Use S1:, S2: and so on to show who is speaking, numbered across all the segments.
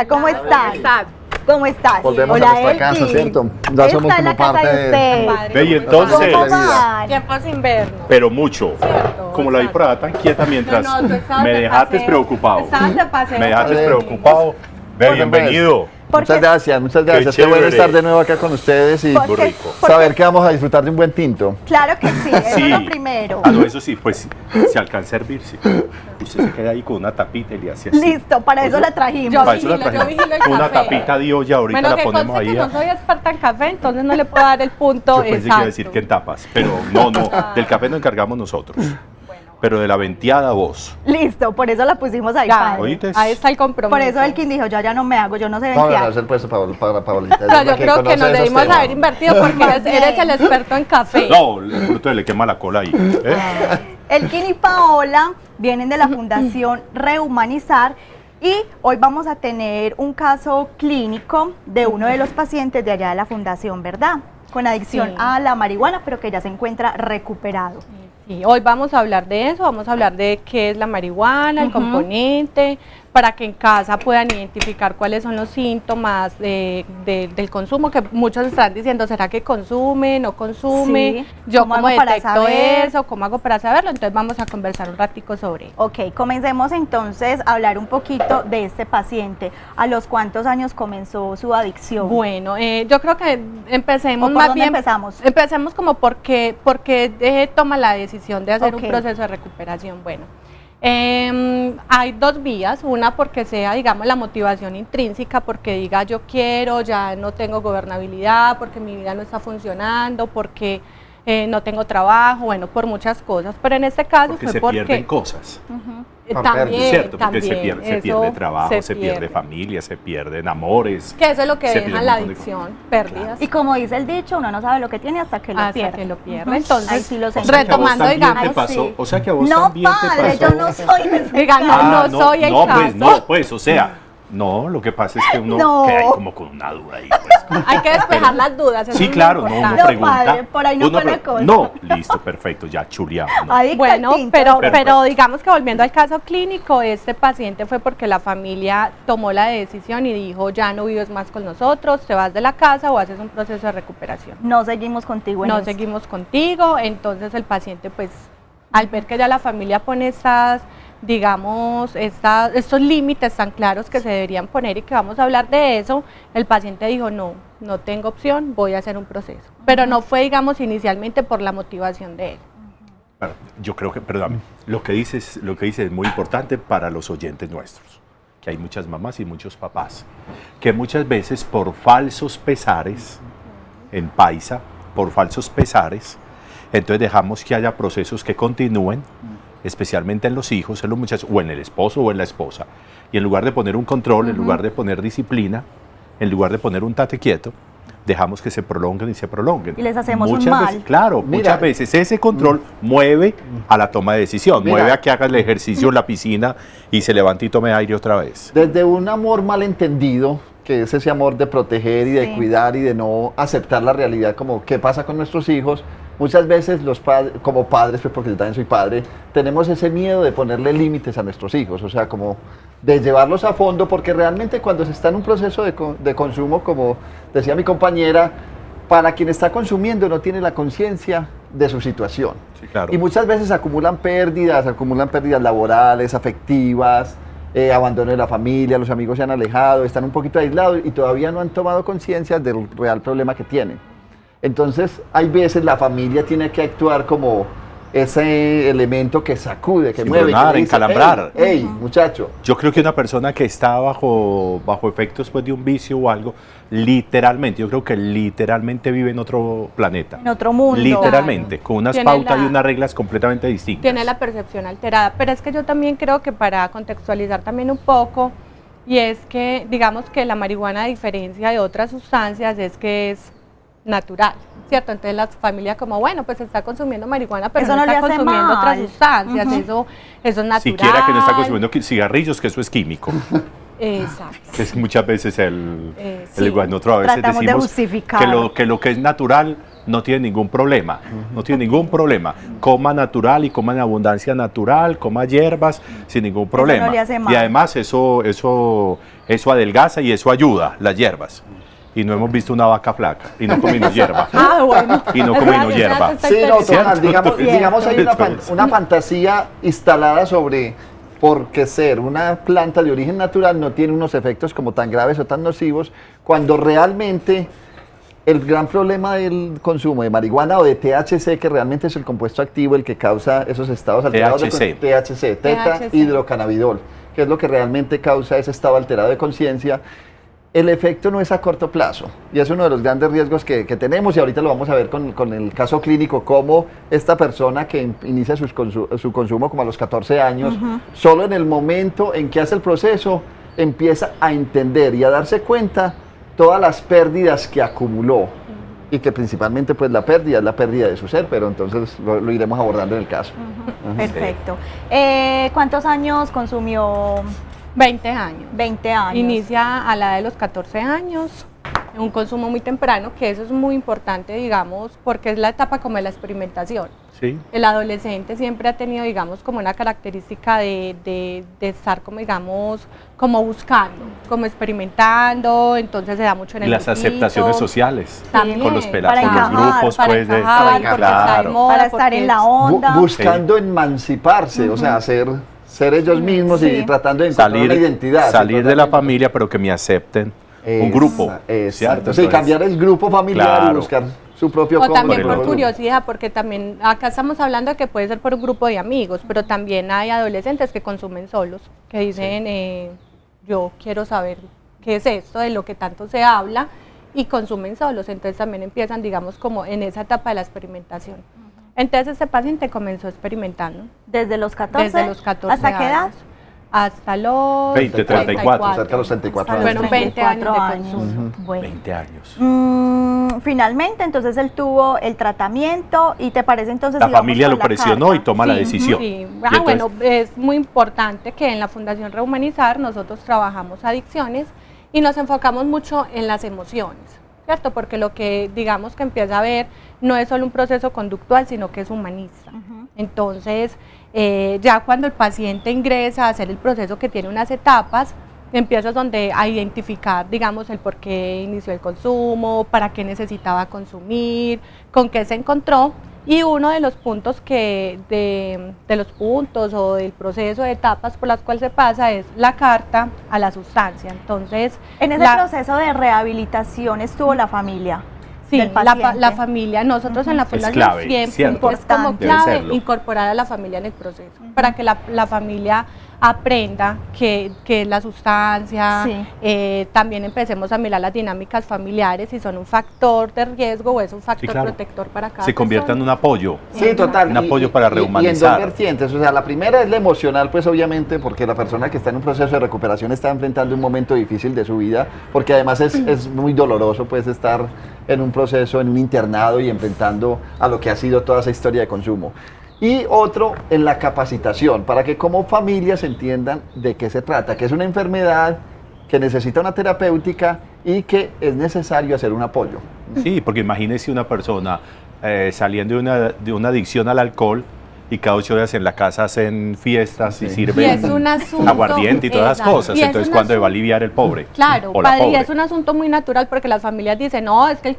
S1: ¿Cómo estás? ¿Cómo estás?
S2: Volvemos
S1: Hola,
S2: a nuestra
S1: Elkin.
S2: casa, ¿cierto? Ya somos
S1: Esta es la
S2: como
S1: casa
S2: parte
S1: de usted.
S3: Ve, y entonces,
S1: ¿Cómo van?
S4: Tiempo sin vernos.
S3: pero mucho.
S4: Cierto,
S3: Como la vi por allá tan quieta mientras
S4: No, tú estabas
S3: me
S4: de
S3: dejaste
S4: paseo.
S3: preocupado.
S4: Estabas de paseo.
S3: Me dejaste
S2: Sí.
S3: preocupado. Ve,
S2: Bueno,
S3: bienvenido.
S1: ¿Por
S2: Muchas
S1: qué?
S2: gracias, muchas gracias. Qué
S3: chévere.
S2: bueno estar de nuevo acá con ustedes y
S1: ¿Por
S3: Muy
S1: qué?
S3: rico.
S1: ¿Por qué?
S2: saber que vamos a disfrutar de un buen tinto.
S1: Claro que sí, eso
S3: Sí.
S1: es lo primero.
S3: Ah, no, eso sí, pues si alcanza a servirse. Usted se queda ahí con una tapita y le hace así.
S1: Listo, para eso
S3: Oye,
S1: la trajimos.
S4: Yo
S3: Para eso la
S4: vigilo
S3: trajimos.
S4: el
S3: Una
S4: café.
S3: tapita de olla, ahorita
S4: Bueno,
S3: la
S4: que
S3: ponemos
S4: conste
S3: ahí.
S4: que no soy experta en café, entonces no le puedo dar el punto
S3: Yo pensé que iba
S4: exacto.
S3: a decir que en tapas, pero no, del café nos encargamos nosotros. Pero de la venteada vos.
S1: Listo, por eso la pusimos ahí,
S4: Ya,
S1: padre.
S3: ¿Oíste?
S4: ahí está el compromiso.
S1: Por eso Elkin dijo, yo ya no me hago, yo no sé
S2: Vamos a
S1: ventear.
S2: hacer puesto para Paolita.
S4: Pero yo creo que nos debimos haber invertido porque eres el experto en café.
S3: No, el fruto le quema la cola ahí. ¿eh?
S1: Elkin y Paola vienen de la Fundación Rehumanizar y hoy vamos a tener un caso clínico de uno de los pacientes de allá de la fundación, ¿verdad? Con adicción
S4: Sí.
S1: a la marihuana, pero que ya se encuentra recuperado.
S4: Sí, hoy vamos a hablar de eso, vamos a hablar de qué es la marihuana, el
S1: Ujú.
S4: componente, para que en casa puedan identificar cuáles son los síntomas del consumo, que muchos están diciendo, ¿será que consume, no consume?
S1: Sí,
S4: Yo
S1: ¿cómo
S4: cómo
S1: hago para
S4: detecto
S1: saber?
S4: eso, cómo hago para saberlo, entonces vamos a conversar un ratico sobre eso.
S1: Ok, comencemos entonces a hablar un poquito de este paciente. ¿A los cuántos años comenzó su adicción?
S4: Bueno, yo creo que empecemos
S1: ¿O por
S4: más
S1: dónde
S4: bien.
S1: empezamos?
S4: Empecemos como porque toma la decisión de hacer
S1: Ok.
S4: un proceso de recuperación. Bueno, hay dos vías, una porque sea, digamos, la motivación intrínseca, porque diga yo quiero, ya no tengo gobernabilidad, porque mi vida no está funcionando, porque no tengo trabajo, bueno, por muchas cosas, pero en este caso
S3: Porque
S4: fue
S3: se pierden cosas.
S4: también,
S3: ¿Cierto? Porque
S4: también,
S3: se pierde
S4: eso
S3: trabajo, se pierde
S4: pierde.
S3: familia, se pierden amores.
S4: Que eso es lo que
S3: se
S4: deja
S3: pierde
S4: la
S3: un montón de
S4: adicción,
S3: cosas.
S4: pérdidas.
S1: Y como dice el dicho, uno no sabe lo que tiene hasta que lo
S4: Hasta
S1: pierde.
S4: que lo pierde.
S1: Ujú.
S4: Entonces,
S1: Ahí sí lo
S3: O sea,
S1: sé.
S3: que a vos
S4: retomando,
S3: también
S4: digamos,
S3: te pasó,
S1: sí.
S3: o sea que a vos
S1: No,
S3: también te
S1: padre,
S3: pasó.
S1: yo no soy de ese
S4: Diga, no,
S1: caso.
S4: no soy el
S3: no,
S4: caso.
S3: pues, no, pues, o sea, no, lo que pasa es que uno
S1: No.
S3: queda ahí como con una duda ahí, pues.
S4: Hay que despejar las dudas. eso
S3: Sí,
S4: es muy
S3: claro, no, uno
S4: importante.
S1: No,
S3: pregunta.
S1: padre, por ahí no
S3: uno
S1: fue la cosa.
S3: No, listo, perfecto, ya chuleado. ¿no?
S1: Adicta
S4: Bueno,
S1: al tinto.
S4: pero
S3: Perfecto.
S4: digamos que volviendo al caso clínico, este paciente fue porque la familia tomó la decisión y dijo, ya no vives más con nosotros, te vas de la casa o haces un proceso de recuperación.
S1: No seguimos contigo en
S4: No
S1: eso.
S4: seguimos contigo, entonces el paciente pues al ver que ya la familia pone estas, digamos, estos límites tan claros que se deberían poner y que vamos a hablar de eso, el paciente dijo, no tengo opción, voy a hacer un proceso. Pero no fue, digamos, inicialmente por la motivación de él.
S3: Bueno, yo creo que, perdóname, lo que dices es muy importante para los oyentes nuestros, que hay muchas mamás y muchos papás, que muchas veces por falsos pesares, en paisa, por falsos pesares, entonces dejamos que haya procesos que continúen, especialmente en los hijos, en los muchachos, o en el esposo o en la esposa, y en lugar de poner un control, en lugar de poner disciplina, en lugar de poner un tate quieto, dejamos que se prolonguen y se prolonguen.
S1: Y les hacemos un
S3: Muchas
S1: mal.
S3: veces, claro,
S2: Mira.
S3: muchas veces ese control mueve a la toma de decisión,
S2: Mira.
S3: mueve a que haga el ejercicio en la piscina y se levante y tome aire otra vez.
S2: Desde un amor malentendido, que es ese amor de proteger y de
S1: Sí.
S2: cuidar y de no aceptar la realidad como qué pasa con nuestros hijos, muchas veces los padres, como padres, pues porque yo también soy padre, tenemos ese miedo de ponerle límites a nuestros hijos, o sea, como de llevarlos a fondo, porque realmente cuando se está en un proceso de consumo, como decía mi compañera, para quien está consumiendo no tiene la conciencia de su situación.
S3: Sí, claro.
S2: Y muchas veces acumulan pérdidas laborales, afectivas, abandono de la familia, los amigos se han alejado, están un poquito aislados y todavía no han tomado conciencia del real problema que tienen. Entonces, hay veces la familia tiene que actuar como ese elemento que sacude, que mueve,
S3: Cimbronar,
S2: que dice,
S3: encalambrar.
S2: hey, muchacho.
S3: Yo creo que una persona que está bajo efectos pues, de un vicio o algo, literalmente, yo creo que literalmente vive en otro planeta.
S1: En otro mundo.
S3: Literalmente, con unas
S4: Tiene
S3: pautas y
S4: la-
S3: unas reglas completamente distintas.
S4: Tiene la percepción alterada, pero es que yo también creo que para contextualizar también un poco, y es que digamos que la marihuana, a diferencia de otras sustancias, es que es natural, ¿cierto? Entonces la familia como, bueno, pues está consumiendo marihuana, pero
S1: Eso
S4: no
S1: no le
S4: está
S1: hace
S4: consumiendo otras
S1: mal.
S4: sustancias,
S1: Ujú.
S4: eso es natural.
S3: Siquiera que no está consumiendo cigarrillos, que eso es químico.
S4: Exacto.
S3: Es muchas veces
S4: Sí.
S3: nosotros a veces
S1: Tratamos de
S3: decimos
S1: justificar.
S3: que lo que es natural no tiene ningún problema, no tiene ningún problema. Coma natural y coma en abundancia natural, coma hierbas sin ningún problema.
S1: no le hace mal.
S3: Y además eso adelgaza y eso ayuda, las hierbas. Y no hemos visto una vaca flaca y no comimos hierba.
S4: Ah, bueno.
S3: Y no comimos hierba.
S2: Sí, no, total,
S3: ¿Cierto?
S2: digamos hay
S3: Entonces,
S2: una fantasía instalada sobre porque ser una planta de origen natural no tiene unos efectos como tan graves o tan nocivos, cuando realmente el gran problema del consumo de marihuana o de THC, que realmente es el compuesto activo el que causa esos estados alterados
S3: THC.
S2: THC, teta-hidrocannabidol, que es lo que realmente causa ese estado alterado de conciencia. El efecto no es a corto plazo y es uno de los grandes riesgos que tenemos, y ahorita lo vamos a ver con el caso clínico, cómo esta persona que inicia su consumo como a los 14 años, solo en el momento en que hace el proceso empieza a entender y a darse cuenta todas las pérdidas que acumuló, y que principalmente pues la pérdida es la pérdida de su ser, pero entonces lo iremos abordando en el caso.
S1: Perfecto. ¿Cuántos años consumió?
S4: 20 años.
S1: 20 años.
S4: Inicia a la edad de los 14 años, un consumo muy temprano, que eso es muy importante, digamos, porque es la etapa como de la experimentación.
S3: sí.
S4: El adolescente siempre ha tenido, digamos, como una característica de estar como, digamos, como buscando, como experimentando, entonces se da mucho en
S3: Y
S4: el
S3: las
S4: grupito.
S3: aceptaciones sociales
S4: También,
S3: con los pelados,
S1: para
S3: con los
S1: encajar,
S3: grupos,
S4: para
S3: pues,
S4: encajar, porque está de moda,
S1: para estar en la
S4: porque
S1: onda.
S2: Buscando emanciparse, o sea, ser ellos mismos
S1: Sí.
S2: y tratando de encontrar una identidad.
S3: salir de la
S2: totalmente.
S3: familia, pero que me acepten un grupo.
S2: Exacto.
S3: ¿cierto?
S2: Sí,
S3: Entonces,
S2: cambiar el grupo familiar y
S3: claro.
S2: buscar su propio
S4: O
S2: combo.
S4: también
S3: por
S4: por
S3: el otro.
S4: curiosidad, porque también acá estamos hablando de que puede ser por un grupo de amigos, pero también hay adolescentes que consumen solos, que dicen, yo quiero saber qué es esto, de lo que tanto se habla, y consumen solos, entonces también empiezan, digamos, como en esa etapa de la experimentación. Entonces este paciente comenzó experimentando.
S1: Desde los 14.
S4: Desde los 14
S1: ¿Hasta qué edad?
S4: años. Hasta los
S3: 20, 34,
S2: cerca de los 34
S1: Hasta los
S2: años.
S4: Bueno, 20 años de
S1: 34
S4: consumo.
S1: Bueno.
S3: 20 años.
S1: Finalmente, entonces él tuvo el tratamiento, y te parece entonces
S3: La
S1: si vamos
S3: familia
S1: con
S3: lo
S1: la
S3: presionó
S1: carta?
S3: y toma la
S4: Sí,
S3: decisión.
S4: sí.
S3: Y entonces-
S4: Bueno, es muy importante que en la Fundación Rehumanizar nosotros trabajamos adicciones y nos enfocamos mucho en las emociones, ¿cierto? Porque lo que digamos que empieza a ver no es solo un proceso conductual, sino que es humanista. Entonces, ya cuando el paciente ingresa a hacer el proceso, que tiene unas etapas, empiezas donde a identificar, digamos, el por qué inició el consumo, para qué necesitaba consumir, con qué se encontró. Y uno de los puntos de los puntos o del proceso de etapas por las cuales se pasa es la carta a la sustancia. Entonces,
S1: En ese proceso de rehabilitación estuvo la familia.
S4: sí,
S1: del
S4: la
S1: paciente.
S4: familia, nosotros en la fundación
S3: clave,
S4: siempre
S3: ¿cierto?
S4: es como
S1: Importante.
S3: Debe
S4: clave
S3: serlo.
S4: incorporar a la familia en el proceso, para que la familia aprenda que es la sustancia,
S1: Sí.
S4: también empecemos a mirar las dinámicas familiares, si son un factor de riesgo o es un factor
S3: claro.
S4: protector para cada
S3: Se convierta en
S4: persona.
S3: un apoyo.
S2: Sí, total.
S3: Un apoyo para
S2: Y en dos
S3: rehumanizar.
S2: vertientes. O sea, la primera es la emocional, pues obviamente, porque la persona que está en un proceso de recuperación está enfrentando un momento difícil de su vida, porque además es muy doloroso, pues, estar en un proceso, en un internado y enfrentando a lo que ha sido toda esa historia de consumo. Y otro en la capacitación, para que como familias entiendan de qué se trata, que es una enfermedad que necesita una terapéutica y que es necesario hacer un apoyo.
S3: Sí, porque imagínese una persona saliendo de una adicción al alcohol y cada 8 horas en la casa hacen fiestas y
S4: Y
S3: sirven
S4: es un asunto,
S3: aguardiente y todas esas
S4: exacto,
S3: cosas.
S4: y es
S3: Entonces,
S4: un
S3: ¿cuándo va a
S4: asunto-
S3: aliviar el pobre?
S4: Claro,
S3: o la
S4: padre, y
S3: pobre?
S4: es un asunto muy natural, porque las familias dicen, no, es que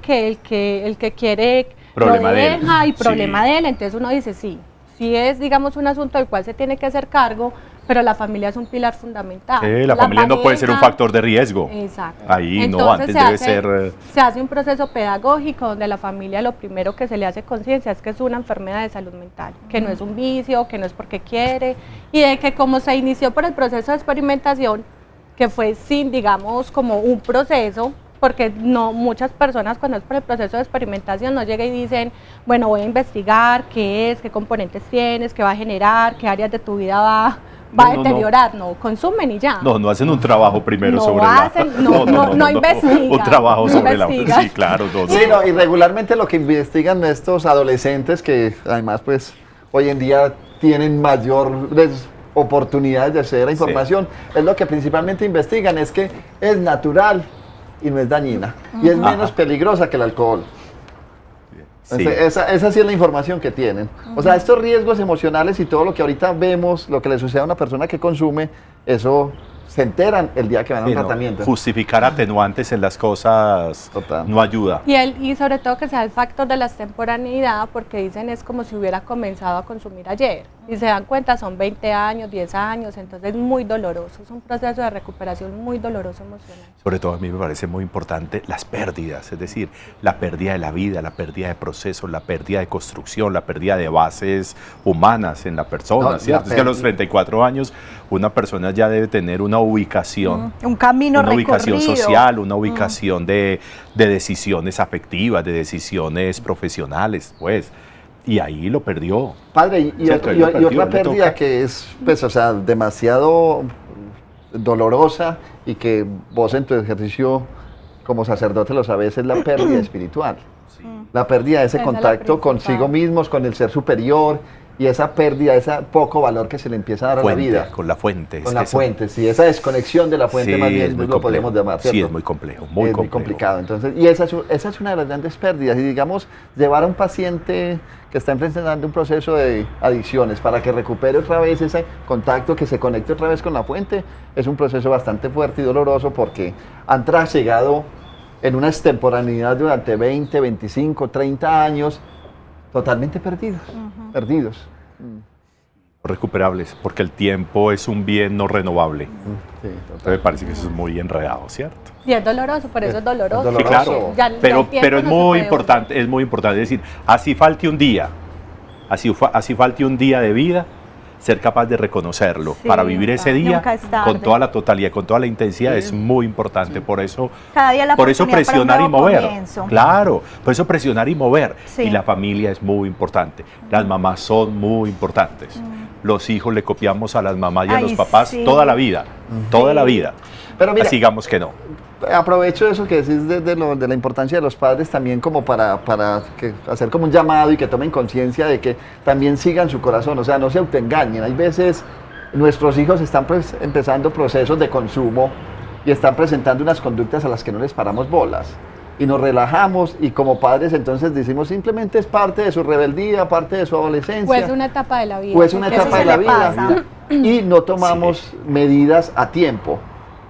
S4: el que quiere
S3: Problema
S4: lo
S3: de él.
S4: deja y problema
S3: Sí.
S4: de él, entonces uno dice, sí es, digamos, un asunto del cual se tiene que hacer cargo, pero la familia es un pilar fundamental.
S3: Sí, la familia no puede ser un
S4: pareja-
S3: factor de riesgo.
S4: Exacto.
S3: Ahí no,
S4: Entonces,
S3: antes
S4: se
S3: debe
S4: hace-
S3: ser...
S4: Se hace un proceso pedagógico donde la familia lo primero que se le hace conciencia es que es una enfermedad de salud mental, que no es un vicio, que no es porque quiere, y de que como se inició por el proceso de experimentación, que fue sin, digamos, como un proceso, porque no muchas personas cuando es por el proceso de experimentación no llegan y dicen, bueno, voy a investigar qué es, qué componentes tienes, qué va a generar, qué áreas de tu vida va a
S3: No.
S4: deteriorar, no, consumen y ya.
S3: No hacen un trabajo primero
S4: No
S3: sobre
S4: hacen- no investigan,
S3: Un trabajo
S4: no
S3: sobre
S4: investigan.
S3: la... Sí, claro.
S2: Sí, no, y regularmente lo que investigan estos adolescentes, que además pues hoy en día tienen oportunidades de acceder a información. Es lo que principalmente investigan, es que es natural y no es dañina. Y es menos peligrosa que el alcohol.
S3: Sí.
S2: Esa sí es la información que tienen. O sea, estos riesgos emocionales y todo lo que ahorita vemos, lo que le sucede a una persona que consume, eso se enteran el día que van a un
S3: Sí, no,
S2: tratamiento.
S3: justificar atenuantes en las cosas
S2: Total.
S3: no ayuda.
S4: Y sobre todo que sea el factor de la extemporaneidad, porque dicen es como si hubiera comenzado a consumir ayer. Y se dan cuenta, son 20 años, 10 años, entonces es muy doloroso, es un proceso de recuperación muy doloroso emocional.
S3: Sobre todo a mí me parece muy importante las pérdidas, es decir, la pérdida de la vida, la pérdida de procesos, la pérdida de construcción, la pérdida de bases humanas en la persona,
S2: No,
S3: ¿cierto? Es que a los 34 años una persona ya debe tener una ubicación.
S1: Un camino
S3: Una ubicación
S1: recorrido.
S3: social, una ubicación de decisiones afectivas, de decisiones profesionales, pues. Y ahí lo perdió.
S2: Padre, y
S3: ¿Cierto?
S2: otra
S3: Ahí lo perdió, le
S2: pérdida
S3: toca.
S2: que es, pues, o sea, demasiado dolorosa y que vos en tu ejercicio como sacerdote lo sabes, es la pérdida espiritual. La pérdida de ese
S4: Esa es la
S2: contacto
S4: principal.
S2: consigo mismos, con el ser superior, y esa pérdida, ese poco valor que se le empieza a dar a la
S3: Fuente,
S2: vida.
S3: con la fuente.
S2: Con
S3: es
S2: la
S3: que eso-
S2: fuente, sí, esa desconexión de la fuente
S3: Sí,
S2: más
S3: es
S2: bien
S3: muy
S2: lo podríamos
S3: complejo.
S2: llamar, ¿cierto?
S3: Sí, es muy complejo, muy
S2: Es muy
S3: complejo.
S2: complicado. Entonces, y esa es una de las grandes pérdidas. Y digamos, llevar a un paciente que está enfrentando un proceso de adicciones para que recupere otra vez ese contacto, que se conecte otra vez con la fuente, es un proceso bastante fuerte y doloroso porque han trasegado en una extemporaneidad durante 20, 25, 30 años, totalmente perdidos. Perdidos.
S3: Recuperables, porque el tiempo es un bien no renovable.
S2: Sí, total.
S3: Entonces me parece que eso es muy enredado, ¿cierto?
S4: Y es doloroso, por eso es doloroso.
S2: Es
S3: Sí,
S2: doloroso.
S3: claro,
S4: Ya- ya
S3: pero
S4: el tiempo
S3: es
S4: no se
S3: muy
S4: puede
S3: importante, es muy importante decir, así falte un día, así falte un día de vida, ser capaz de reconocerlo,
S1: Sí,
S3: para vivir ese día
S1: nunca es tarde.
S3: con toda la totalidad, con toda la intensidad, es muy importante, por eso
S1: Cada día la
S3: por eso
S1: oportunidad para un
S3: presionar y
S1: nuevo
S3: mover,
S1: comienzo.
S3: claro, por eso presionar y mover,
S1: Sí.
S3: y la familia es muy importante, las mamás son muy importantes, los hijos le copiamos a las mamás y a
S1: Ay,
S3: los papás
S1: sí.
S3: toda la vida, toda la vida,
S2: Pero mira,
S3: así digamos que no.
S2: aprovecho eso que decís de la importancia de los padres también como para hacer como un llamado y que tomen conciencia de que también sigan su corazón, o sea, no se autoengañen. Hay veces nuestros hijos están empezando procesos de consumo y están presentando unas conductas a las que no les paramos bolas. Y nos relajamos y como padres entonces decimos simplemente es parte de su rebeldía, parte de su adolescencia.
S4: O es una etapa de la vida.
S2: O es una
S4: porque eso
S2: etapa de
S4: se
S2: la
S4: le
S2: vida
S4: pasa.
S2: y no tomamos medidas a tiempo.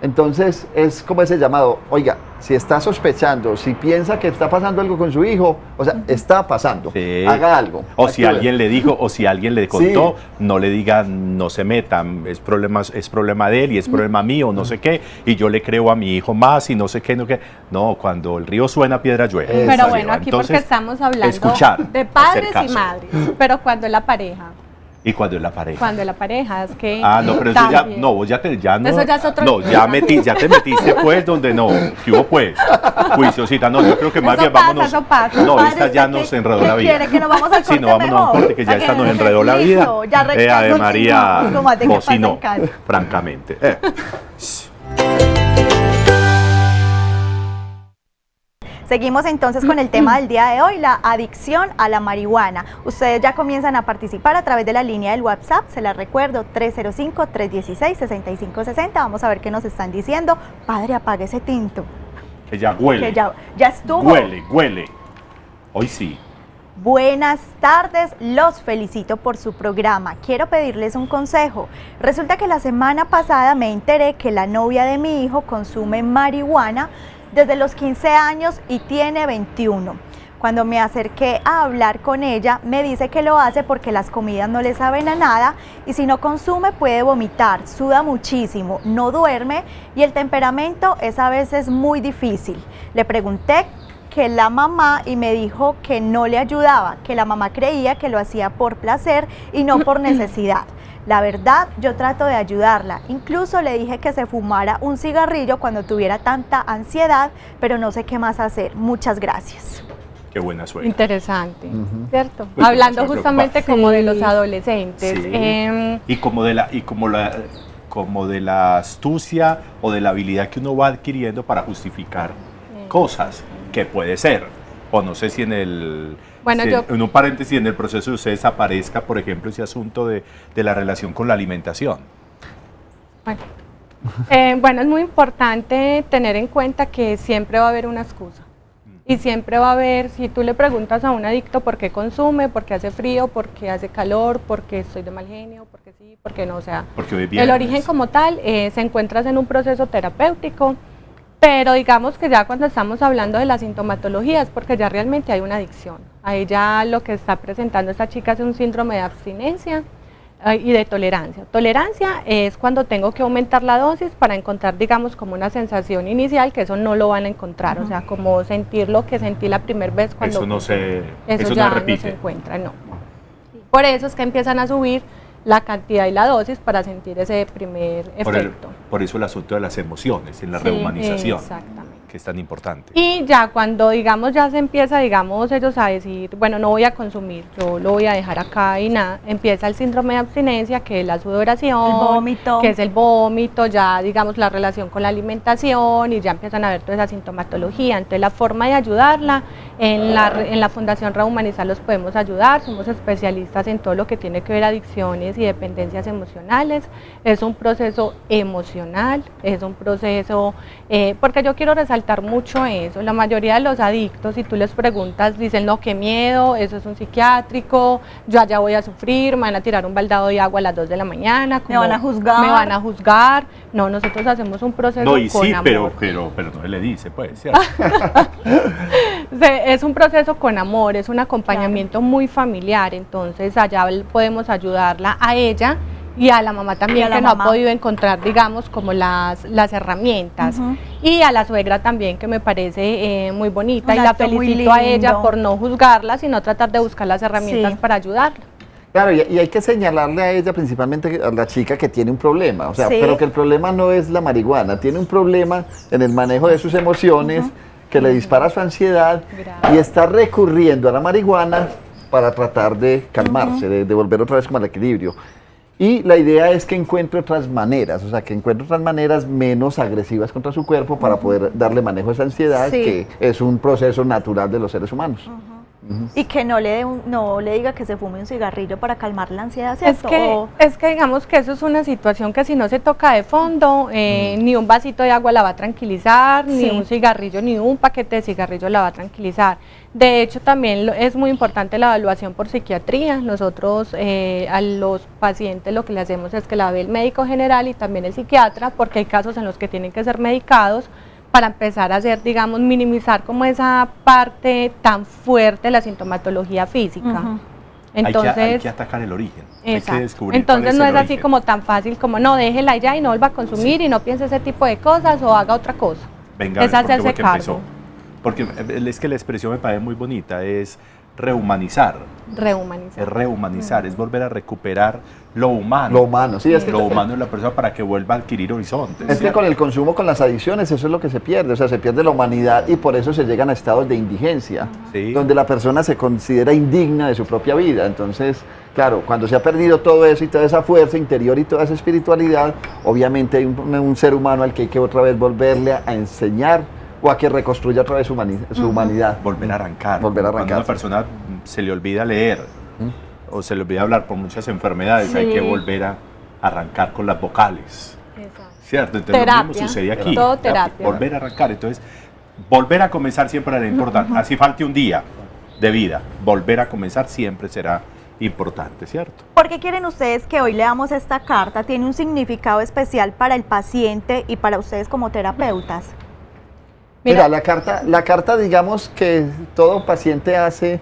S2: Entonces es como ese llamado, oiga, si está sospechando, si piensa que está pasando algo con su hijo, o sea, está pasando,
S3: Sí.
S2: haga algo.
S3: O si
S2: Actúe.
S3: alguien le dijo, o si alguien le contó, no le digan, no se metan, es problema de él y es problema mío, no sé qué, y yo le creo a mi hijo más y no sé qué, no qué. No, cuando el río suena, piedra llueve.
S2: Pero
S4: Pero
S2: Exacto.
S4: bueno, aquí
S3: Entonces,
S4: porque estamos hablando
S3: escuchar,
S4: de padres
S3: hacer
S4: y
S3: caso.
S4: madres, pero cuando es la pareja,
S3: Y cuando es la pareja.
S4: cuando es la pareja, es que
S3: Ah, no, pero eso ya,
S4: también.
S3: no, vos ya no.
S4: Eso ya es otro
S3: No,
S4: tema.
S3: ya te metiste pues donde no. ¿Qué hubo pues? Juiciosita, no, yo creo que más
S4: Eso
S3: bien
S4: pasa,
S3: vámonos.
S4: eso pasa.
S3: No,
S1: Padre,
S3: esta ya
S1: ¿usted
S3: nos
S1: qué-
S3: enredó
S1: qué
S3: la vida.
S1: quiere? ¿Que nos vamos al
S3: Sí,
S1: corte
S3: no, vámonos a un
S1: mejor?
S3: corte que ya esta nos
S1: Listo,
S3: enredó la vida.
S1: ya
S3: Ave María,
S1: continuamos con más de qué
S3: vos
S1: pasa
S3: sí
S1: en
S3: no,
S1: casa.
S3: francamente.
S1: Seguimos entonces con el tema del día de hoy, la adicción a la marihuana. Ustedes ya comienzan a participar a través de la línea del WhatsApp, se la recuerdo, 305-316-6560. Vamos a ver qué nos están diciendo. Padre, apague ese tinto,
S3: Que ya huele.
S1: que ya estuvo.
S3: Huele. Hoy sí.
S1: Buenas tardes, los felicito por su programa. Quiero pedirles un consejo. Resulta que la semana pasada me enteré que la novia de mi hijo consume marihuana desde los 15 años y tiene 21. Cuando me acerqué a hablar con ella, me dice que lo hace porque las comidas no le saben a nada y si no consume puede vomitar, suda muchísimo, no duerme y el temperamento es a veces muy difícil. Le pregunté que la mamá y me dijo que no le ayudaba, que la mamá creía que lo hacía por placer y no por necesidad. La verdad, yo trato de ayudarla, incluso le dije que se fumara un cigarrillo cuando tuviera tanta ansiedad, pero no sé qué más hacer. Muchas gracias.
S3: Qué buena suerte.
S4: Interesante, ¿cierto?
S3: Pues,
S4: Hablando
S3: estoy
S4: justamente
S3: preocupado.
S4: como de
S1: Sí.
S4: los adolescentes.
S3: Sí. Y como de la astucia o de la habilidad que uno va adquiriendo para justificar cosas que puede ser, o no sé si en
S4: Bueno,
S3: Sí,
S4: yo
S3: en un paréntesis, en el proceso de ustedes aparezca, por ejemplo, ese asunto de la relación con la alimentación.
S4: Bueno, bueno, es muy importante tener en cuenta que siempre va a haber una excusa. Y siempre va a haber, si tú le preguntas a un adicto por qué consume, por qué hace frío, por qué hace calor, por qué estoy de mal genio, por qué sí, por qué no, o sea,
S3: Porque hoy
S4: el
S3: viernes.
S4: origen como tal se encuentra en un proceso terapéutico, pero digamos que ya cuando estamos hablando de la sintomatología es porque ya realmente hay una adicción. Ahí ya lo que está presentando esta chica es un síndrome de abstinencia y de tolerancia. Tolerancia es cuando tengo que aumentar la dosis para encontrar, digamos, como una sensación inicial, que eso no lo van a encontrar, o sea, como sentir lo que sentí la primera vez cuando...
S3: Eso no se,
S4: eso
S3: no
S4: ya no
S3: repite.
S4: se encuentra, no. Por eso es que empiezan a subir la cantidad y la dosis para sentir ese primer efecto.
S3: Por eso el asunto de las emociones, en la
S4: Sí,
S3: rehumanización,
S4: exactamente.
S3: que es tan importante.
S4: Y ya cuando, digamos, ya se empieza, digamos, ellos a decir, bueno, no voy a consumir, yo lo voy a dejar acá y nada, empieza el síndrome de abstinencia, que es la sudoración,
S1: El vómito.
S4: que es el vómito, ya, digamos, la relación con la alimentación y ya empiezan a ver toda esa sintomatología. Entonces, la forma de ayudarla, en la Fundación Rehumanizar los podemos ayudar, somos especialistas en todo lo que tiene que ver adicciones y dependencias emocionales. Es un proceso emocional, es un proceso, porque yo quiero resaltar mucho eso, la mayoría de los adictos, si tú les preguntas, dicen, no, qué miedo, eso es un psiquiátrico, yo allá voy a sufrir, me van a tirar un baldado de agua a las 2 de la mañana,
S1: Me van a juzgar.
S4: me van a juzgar. No, nosotros hacemos un proceso
S3: No, y
S4: con
S3: sí,
S4: amor.
S3: pero no le dice, pues, ¿cierto?
S4: Es un proceso con amor, es un acompañamiento muy familiar, entonces allá podemos ayudarla a ella y a la mamá también,
S1: Y a la
S4: que no ha
S1: mamá.
S4: podido encontrar, digamos, como las herramientas.
S1: Ujú.
S4: Y a la suegra también, que me parece muy bonita,
S1: Un
S4: y la
S1: acto muy
S4: felicito a ella
S1: lindo.
S4: por no juzgarla, sino tratar de buscar las herramientas
S1: Sí.
S4: para ayudarla.
S2: Claro, y hay que señalarle a ella, principalmente a la chica, que tiene un problema, o sea,
S1: Sí.
S2: pero que el problema no es la marihuana, tiene un problema en el manejo de sus emociones, que le dispara su ansiedad
S4: Gracias.
S2: y está recurriendo a la marihuana para tratar de calmarse, de volver otra vez como al equilibrio. Y la idea es que encuentre otras maneras, o sea, que encuentre otras maneras menos agresivas contra su cuerpo para poder darle manejo a esa ansiedad,
S1: Sí.
S2: que es un proceso natural de los seres humanos.
S1: Y que no le diga que se fume un cigarrillo para calmar la ansiedad, ¿cierto?
S4: Es que digamos que eso es una situación que si no se toca de fondo, ni un vasito de agua la va a tranquilizar,
S1: Sí.
S4: ni un cigarrillo, ni un paquete de cigarrillo la va a tranquilizar. De hecho, también es muy importante la evaluación por psiquiatría. Nosotros a los pacientes lo que le hacemos es que la ve el médico general y también el psiquiatra, porque hay casos en los que tienen que ser medicados para empezar a hacer, digamos, minimizar como esa parte tan fuerte de la sintomatología física.
S1: Ujú.
S4: Entonces,
S3: hay que atacar el origen. Hay
S4: exacto.
S3: que descubrir cuál
S4: Entonces no
S3: el
S4: es así
S3: origen.
S4: como tan fácil como no, déjela ya y no vuelva a consumir y no piense ese tipo de cosas o haga otra cosa.
S3: Venga,
S4: Es
S3: ¿por qué
S4: hacerse
S3: fue que
S4: cargo.
S3: empezó? Porque es que la expresión me parece muy bonita, es rehumanizar.
S4: Rehumanizar.
S3: Es rehumanizar, es volver a recuperar lo humano.
S2: Lo humano, sí, es que
S3: Lo humano en la persona para que vuelva a adquirir horizontes.
S2: Es que
S3: ¿cierto?
S2: con el consumo, con las adicciones, eso es lo que se pierde, o sea, se pierde la humanidad y por eso se llegan a estados de indigencia,
S3: Sí.
S2: donde la persona se considera indigna de su propia vida. Entonces, claro, cuando se ha perdido todo eso y toda esa fuerza interior y toda esa espiritualidad, obviamente hay un ser humano al que hay que otra vez volverle a enseñar o a que reconstruya otra vez su humanidad.
S3: Volver a arrancar.
S2: Volver a
S3: Cuando
S2: arrancar.
S3: una persona se le olvida leer o se le olvida hablar por muchas enfermedades, hay
S1: Sí.
S3: que volver a arrancar con las vocales.
S4: Exacto.
S3: ¿Cierto? Entonces lo
S4: Terapia.
S3: mismo sucede aquí.
S4: Todo terapia.
S3: Volver a arrancar. Entonces, volver a comenzar siempre era importante. Así falte un día de vida, volver a comenzar siempre será importante, ¿cierto?
S1: ¿Por qué quieren ustedes que hoy leamos esta carta? ¿Tiene un significado especial para el paciente y para ustedes como terapeutas?
S2: Mira, la carta, digamos que todo paciente hace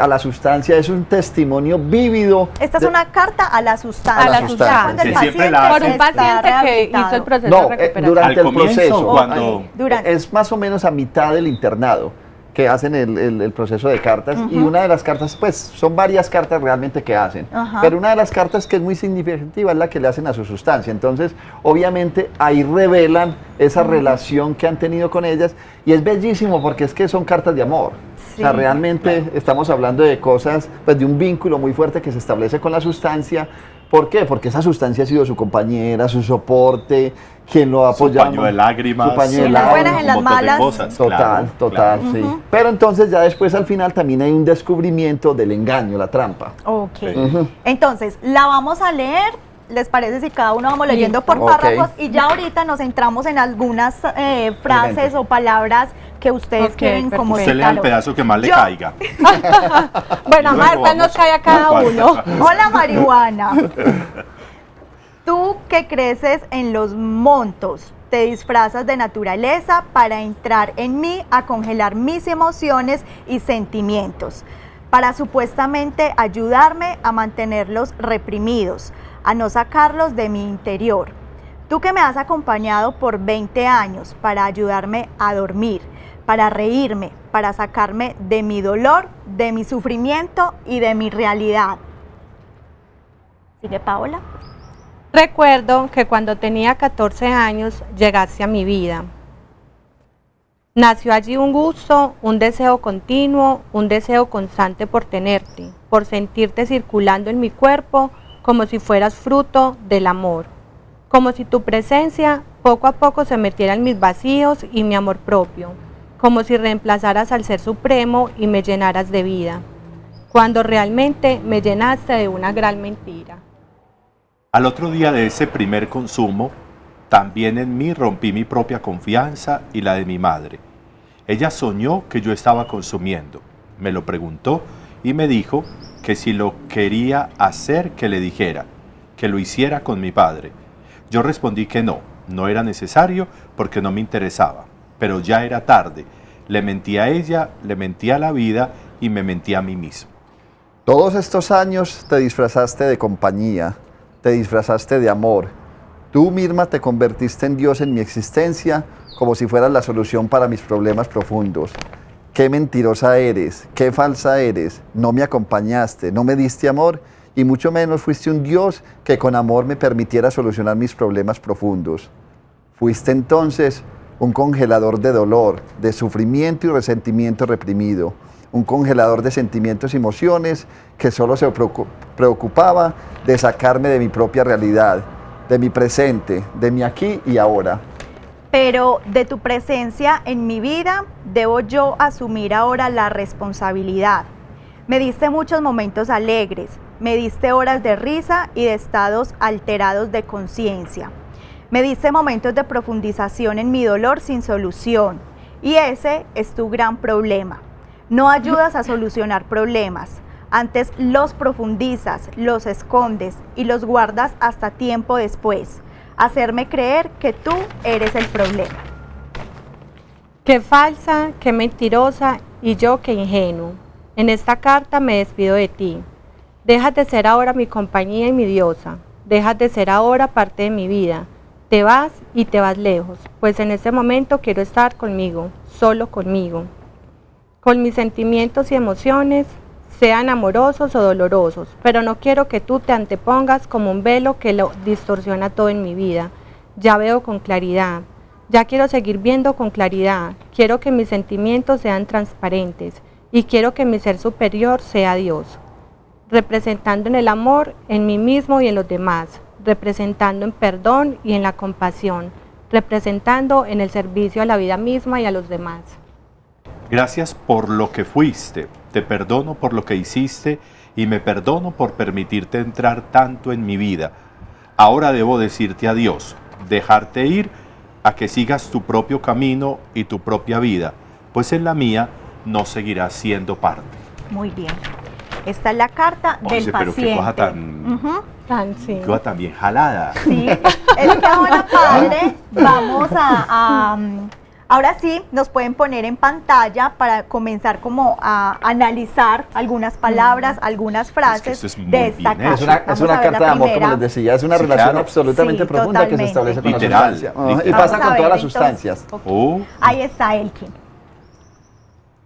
S2: a la sustancia, es un testimonio vívido.
S1: Esta es
S2: de-
S1: una carta a la sustancia.
S2: A la sustancia.
S1: Cuando el
S3: Sí, siempre
S1: paciente
S3: la
S4: Por
S3: hacen.
S4: un
S1: está
S4: paciente que
S1: rehabilitado.
S4: hizo el proceso
S2: No,
S4: de recuperación.
S2: durante
S3: Al
S2: el
S3: comienzo,
S2: proceso.
S3: cuando-
S1: Durante.
S2: Es más o menos a mitad del internado que hacen el proceso de cartas y una de las cartas, pues son varias cartas realmente que hacen,
S1: Ajá.
S2: pero una de las cartas que es muy significativa es la que le hacen a su sustancia. Entonces, obviamente ahí revelan esa relación que han tenido con ellas y es bellísimo porque es que son cartas de amor.
S1: Sí.
S2: O sea, realmente estamos hablando de cosas, pues de un vínculo muy fuerte que se establece con la sustancia, ¿Por qué? Porque esa sustancia ha sido su compañera, su soporte, quien lo ha apoyado.
S3: Su paño de lágrimas.
S2: Su paño de
S1: En las buenas, en las
S3: un montón de
S1: malas.
S3: cosas,
S2: Total,
S3: claro,
S2: total,
S3: claro.
S2: sí. Pero entonces ya después al final también hay un descubrimiento del engaño, la trampa.
S1: Ok.
S2: Ujú.
S1: Entonces, la vamos a leer. ¿Les parece si cada uno vamos leyendo
S4: Listo.
S1: por
S2: Ok.
S1: párrafos? Y ya ahorita nos centramos en algunas frases
S2: Elementos.
S1: o palabras que ustedes
S4: Ok,
S1: quieren como
S3: Usted lea el
S1: citar.
S3: pedazo que más le
S1: Yo-
S3: caiga.
S4: Bueno,
S3: Y
S4: vamos a ver
S3: luego
S4: cuál nos
S3: vamos
S4: cae a cada
S3: por
S4: uno.
S1: Hola, marihuana. Tú que creces en los montos, te disfrazas de naturaleza para entrar en mí a congelar mis emociones y sentimientos, para supuestamente ayudarme a mantenerlos reprimidos, a no sacarlos de mi interior. Tú que me has acompañado por 20 años para ayudarme a dormir, para reírme, para sacarme de mi dolor, de mi sufrimiento y de mi realidad. ¿Sigue Paola?
S4: Recuerdo que cuando tenía 14 años llegaste a mi vida. Nació allí un gusto, un deseo continuo, un deseo constante por tenerte, por sentirte circulando en mi cuerpo como si fueras fruto del amor, como si tu presencia poco a poco se metiera en mis vacíos y mi amor propio, como si reemplazaras al Ser Supremo y me llenaras de vida, cuando realmente me llenaste de una gran mentira.
S3: Al otro día de ese primer consumo, también en mí rompí mi propia confianza y la de mi madre. Ella soñó que yo estaba consumiendo, me lo preguntó y me dijo que si lo quería hacer, que le dijera, que lo hiciera con mi padre. Yo respondí que no era necesario porque no me interesaba, pero ya era tarde. Le mentí a ella, le mentí a la vida y me mentí a mí mismo.
S2: Todos estos años te disfrazaste de compañía, te disfrazaste de amor. Tú misma te convertiste en Dios en mi existencia como si fueras la solución para mis problemas profundos. Qué mentirosa eres, qué falsa eres. No me acompañaste, no me diste amor y mucho menos fuiste un Dios que con amor me permitiera solucionar mis problemas profundos. Fuiste entonces un congelador de dolor, de sufrimiento y resentimiento reprimido. Un congelador de sentimientos y emociones que solo se preocupaba de sacarme de mi propia realidad, de mi presente, de mi aquí y ahora.
S1: Pero de tu presencia en mi vida, debo yo asumir ahora la responsabilidad. Me diste muchos momentos alegres, me diste horas de risa y de estados alterados de conciencia. Me diste momentos de profundización en mi dolor sin solución, y ese es tu gran problema. No ayudas a solucionar problemas, antes los profundizas, los escondes y los guardas hasta tiempo después. Hacerme creer que tú eres el problema.
S4: Qué falsa, qué mentirosa y yo qué ingenuo. En esta carta me despido de ti. Dejas de ser ahora mi compañía y mi diosa. Dejas de ser ahora parte de mi vida. Te vas y te vas lejos, pues en este momento quiero estar conmigo, solo conmigo. Con mis sentimientos y emociones, sean amorosos o dolorosos, pero no quiero que tú te antepongas como un velo que lo distorsiona todo en mi vida. Ya veo con claridad, ya quiero seguir viendo con claridad, quiero que mis sentimientos sean transparentes y quiero que mi ser superior sea Dios, representando en el amor en mí mismo y en los demás, representando en perdón y en la compasión, representando en el servicio a la vida misma y a los demás.
S3: Gracias por lo que fuiste, te perdono por lo que hiciste y me perdono por permitirte entrar tanto en mi vida. Ahora debo decirte adiós, dejarte ir a que sigas tu propio camino y tu propia vida, pues en la mía no seguirás siendo parte.
S1: Muy bien. Esta es la carta del
S3: Oye, pero
S1: paciente.
S3: qué cosa tan,
S4: Sí.
S3: qué cosa tan bien jalada.
S1: Sí, es que ahora, padre, vamos ahora sí, nos pueden poner en pantalla para comenzar como a analizar algunas palabras, algunas frases
S3: eso es muy
S1: de esta
S3: bien hecho.
S1: carta.
S2: Es
S1: Vamos
S2: una
S1: a ver la
S2: carta de amor, como
S1: primera.
S2: les decía, es una
S3: Sí,
S2: relación
S3: claro.
S2: absolutamente
S1: Sí,
S2: profunda que se
S1: totalmente.
S2: establece con
S3: Literal,
S2: la sustancia.
S3: literal.
S2: Y
S1: Vamos
S2: pasa
S1: a
S2: con
S1: ver,
S2: todas las
S1: entonces,
S2: sustancias.
S1: ok.
S3: Oh.
S1: Ahí está Elkin.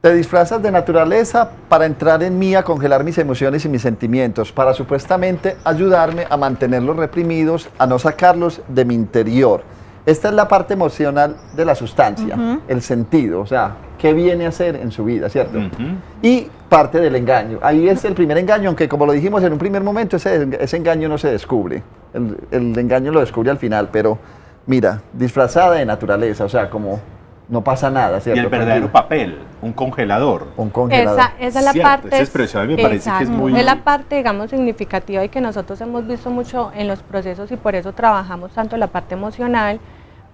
S2: Te disfrazas de naturaleza para entrar en mí a congelar mis emociones y mis sentimientos, para supuestamente ayudarme a mantenerlos reprimidos, a no sacarlos de mi interior. Esta es la parte emocional de la sustancia,
S1: Ujú.
S2: el sentido, o sea, qué viene a hacer en su vida, ¿cierto?
S3: Ujú.
S2: Y parte del engaño. Ahí es el primer engaño, aunque como lo dijimos en un primer momento, ese engaño no se descubre. El engaño lo descubre al final, pero mira, disfrazada de naturaleza, o sea, como no pasa nada,
S3: Y
S2: ¿cierto?
S3: el verdadero papel, un congelador.
S2: Un congelador.
S4: Esa es la
S3: Cierto,
S4: parte.
S3: esa expresión a mí me parece que es muy-
S4: Es la parte, digamos, significativa y que nosotros hemos visto mucho en los procesos y por eso trabajamos tanto la parte emocional,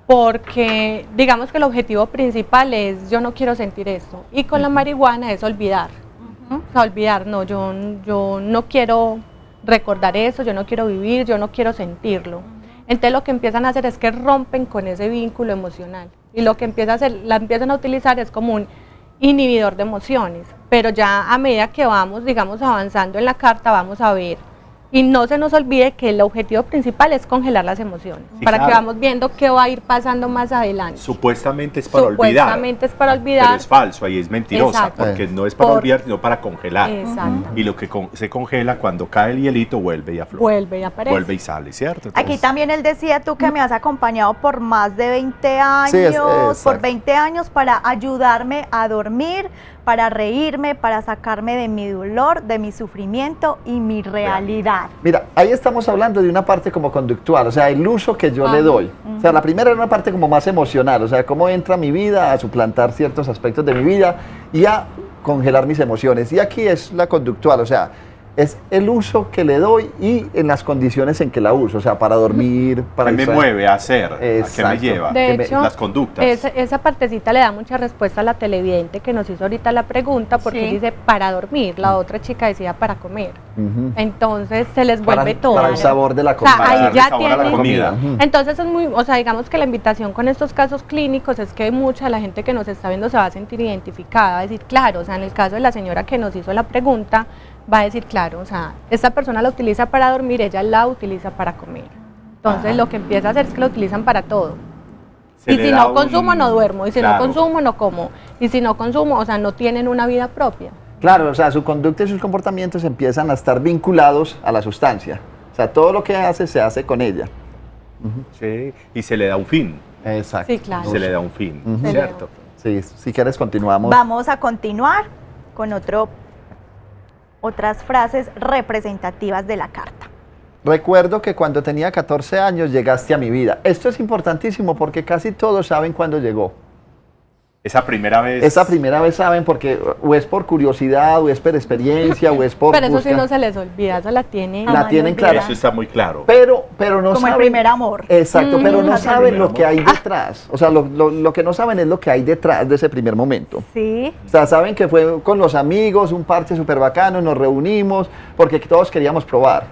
S4: porque digamos que el objetivo principal es yo no quiero sentir esto y con la marihuana es olvidar. O sea, olvidar, no, yo no quiero recordar eso, yo no quiero vivir, yo no quiero sentirlo. Entonces lo que empiezan a hacer es que rompen con ese vínculo emocional y lo que la empiezan a utilizar es como un inhibidor de emociones, pero ya a medida que vamos, digamos, avanzando en la carta, vamos a ver, y no se nos olvide que el objetivo principal es congelar las emociones,
S3: Sí,
S4: para que
S3: claro.
S4: vamos viendo qué va a ir pasando más adelante.
S3: Supuestamente es para olvidar.
S4: Supuestamente es para olvidar.
S3: Pero es falso, ahí es mentirosa,
S4: Exacto.
S3: porque no es para
S4: Por-
S3: olvidar, sino para congelar.
S4: Exacto.
S3: Y lo que se congela cuando cae el hielito vuelve y aflora.
S4: Vuelve y aparece.
S3: Vuelve y sale, ¿cierto?
S1: Aquí
S3: Entonces,
S1: también él decía tú que me has acompañado por más de 20 años,
S2: Sí,
S1: por
S2: exacto.
S1: 20 años para ayudarme a dormir, para reírme, para sacarme de mi dolor, de mi sufrimiento y mi realidad.
S2: Mira, ahí estamos hablando de una parte como conductual, o sea, el uso que yo le doy. O sea, la primera era una parte como más emocional, o sea, cómo entra mi vida a suplantar ciertos aspectos de mi vida y a congelar mis emociones. Y aquí es la conductual, o sea, es el uso que le doy y en las condiciones en que la uso, o sea, para dormir, para
S3: ¿qué me
S2: distraer.
S3: mueve a hacer? ¿A qué me
S2: Exacto.
S3: lleva?
S4: De
S2: que me-
S4: hecho,
S3: las conductas.
S4: Esa partecita le da mucha respuesta a la televidente que nos hizo ahorita la pregunta, porque
S1: Sí.
S4: dice para dormir, la otra chica decía para comer.
S2: Ujú.
S4: Entonces se les
S2: Para-
S4: vuelve todo.
S2: para el sabor de la
S4: O sea,
S2: comida.
S3: Para
S4: ahí
S3: darle
S4: ya
S3: sabor a la
S4: tiene.
S3: comida.
S2: Ujú.
S4: Entonces es muy, o sea, digamos que la invitación con estos casos clínicos es que mucha de la gente que nos está viendo se va a sentir identificada, va a decir, claro, o sea, en el caso de la señora que nos hizo la pregunta, va a decir, claro, o sea, esta persona la utiliza para dormir, ella la utiliza para comer. Entonces lo que empieza a hacer es que lo utilizan para todo.
S3: Se
S4: Y
S3: le
S4: si
S3: da
S4: no
S3: un-
S4: consumo, no duermo. Y si
S3: Claro.
S4: no consumo, no como. Y si no consumo, o sea, no tienen una vida propia.
S2: Claro, o sea, su conducta y sus comportamientos empiezan a estar vinculados a la sustancia. O sea, todo lo que hace se hace con ella.
S3: Sí, y se le da un fin.
S2: Exacto.
S4: Sí, claro.
S3: Se le da un fin,
S2: Ujú.
S3: ¿cierto?
S2: Sí, si quieres continuamos.
S1: Vamos a continuar con otras frases representativas de la carta.
S2: Recuerdo que cuando tenía 14 años llegaste a mi vida. Esto es importantísimo porque casi todos saben cuándo llegó.
S3: Esa primera vez.
S2: Esa primera vez saben porque o es por curiosidad, o es por experiencia, o es por
S4: Pero eso sí
S2: busca-
S4: no se les olvida, eso la tienen.
S2: La tienen clara.
S3: Eso está muy claro.
S2: Pero no
S1: Como el
S2: saben.
S1: primer amor.
S2: Exacto, pero no
S1: casi el
S2: saben
S3: primer
S2: lo que hay
S3: amor.
S2: detrás. O sea, lo que no saben es lo que hay detrás de ese primer momento.
S1: Sí.
S2: O sea, saben que fue con los amigos, un parche súper bacano, nos reunimos, porque todos queríamos probar.